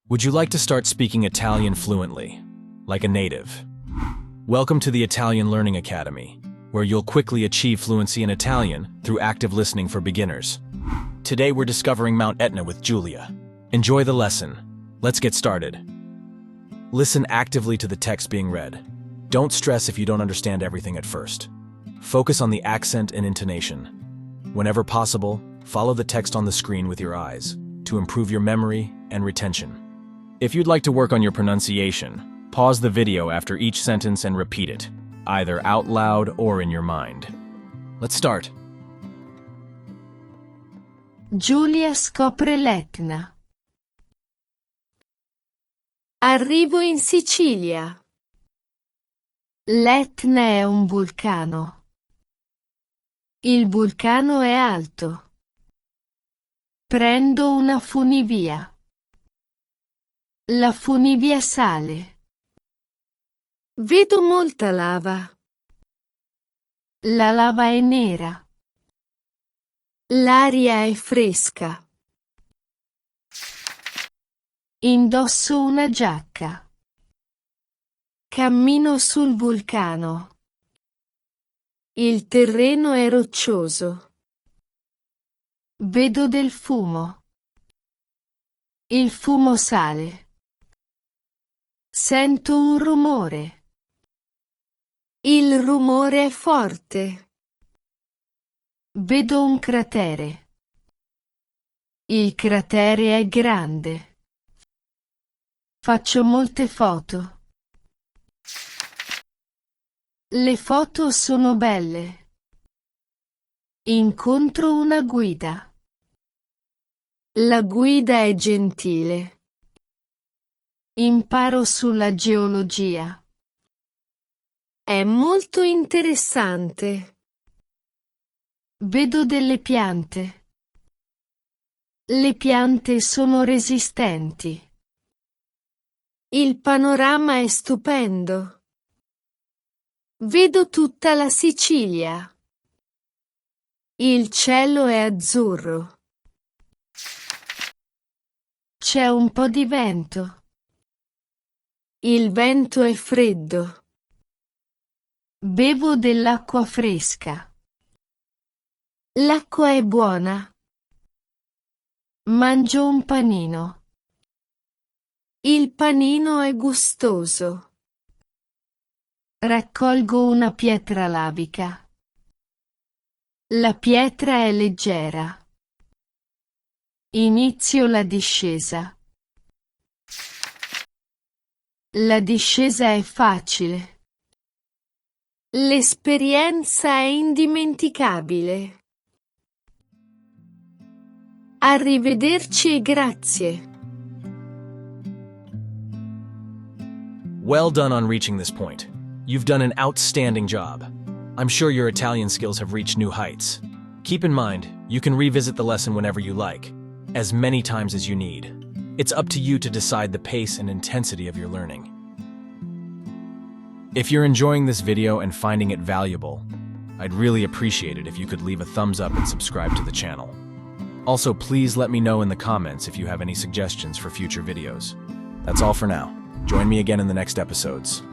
Would you like to start speaking Italian fluently, like a native? Welcome to the Italian Learning Academy, where you'll quickly achieve fluency in Italian through active listening for beginners. Today we're discovering Mount Etna with Giulia. Enjoy the lesson. Let's get started. Listen actively to the text being read. Don't stress if you don't understand everything at first. Focus on the accent and intonation. Whenever possible, follow the text on the screen with your eyes to improve your memory and retention. If you'd like to work on your pronunciation, pause the video after each sentence and repeat it, either out loud or in your mind. Let's start. Giulia scopre l'Etna. Arrivo in Sicilia. L'Etna è un vulcano. Il vulcano è alto. Prendo una funivia. La funivia sale. Vedo molta lava. La lava è nera. L'aria è fresca. Indosso una giacca. Cammino sul vulcano. Il terreno è roccioso. Vedo del fumo. Il fumo sale. Sento un rumore. Il rumore è forte. Vedo un cratere. Il cratere è grande. Faccio molte foto. Le foto sono belle. Incontro una guida. La guida è gentile. Imparo sulla geologia. È molto interessante. Vedo delle piante. Le piante sono resistenti. Il panorama è stupendo. Vedo tutta la Sicilia. Il cielo è azzurro. C'è un po' di vento. Il vento è freddo. Bevo dell'acqua fresca. L'acqua è buona. Mangio un panino. Il panino è gustoso. Raccolgo una pietra lavica. La pietra è leggera. Inizio la discesa. La discesa è facile. L'esperienza è indimenticabile. Arrivederci e grazie. Well done on reaching this point. You've done an outstanding job. I'm sure your Italian skills have reached new heights. Keep in mind, you can revisit the lesson whenever you like, as many times as you need. It's up to you to decide the pace and intensity of your learning. If you're enjoying this video and finding it valuable, I'd really appreciate it if you could leave a thumbs up and subscribe to the channel. Also, please let me know in the comments if you have any suggestions for future videos. That's all for now. Join me again in the next episodes.